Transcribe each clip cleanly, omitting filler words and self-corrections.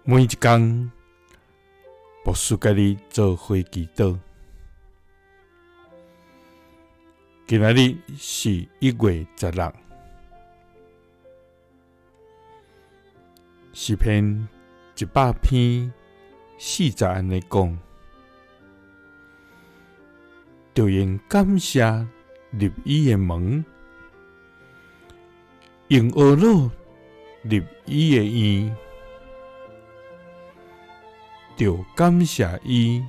每一天，牧师甲你做伙祈祷。今仔日是1月16日，诗篇100篇40安尼讲：就用感谢入伊的门，用懊恼入伊的院。就感谢伊，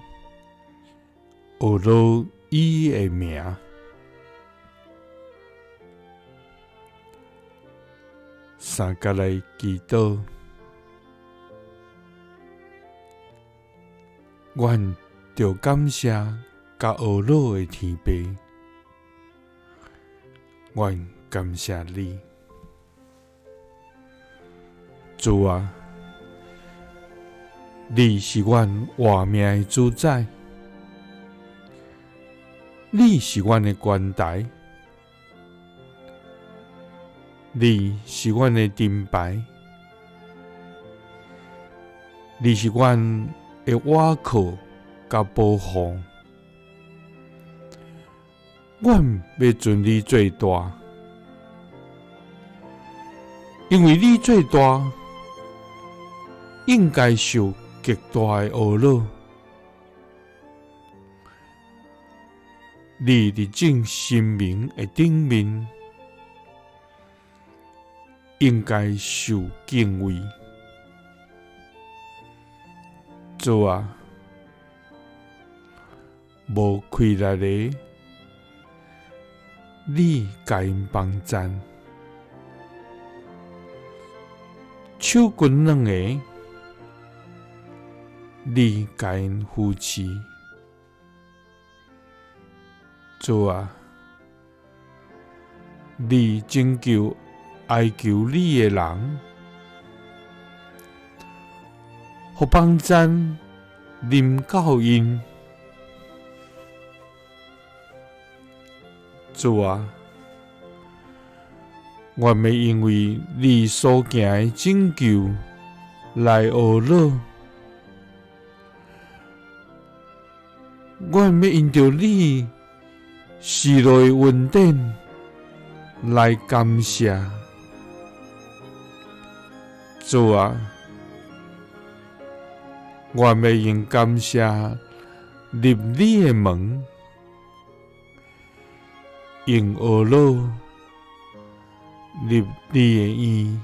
学了伊的名。三甲来祈祷，愿着感谢甲学了的天父，愿感谢你，主啊！你是阮活命的主宰，你是阮的关台，你是阮的盾牌，你是阮的倚靠甲保护。阮要尊你最大，因为你最大，应该受极大的懊恼。你伫正神明的顶面，应该受敬畏。主啊，无亏力的，你甲因帮赞；手筋软的，你甲因扶持。主啊，你拯救哀求你的人，互帮赞临到因。主啊，我要因为你所行的拯救来懊恼。我要因着你施落的恩典来感谢。主啊，我要用感谢入你的门，用懊恼入你的院。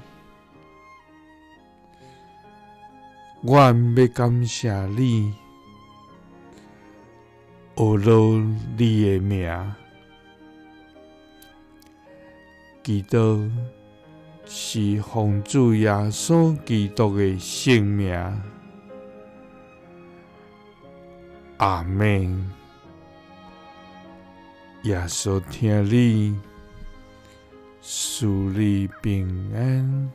我要感谢你，学了你的名。祈祷是奉主耶稣基督的圣名。阿们。耶稣听你，赐你平安。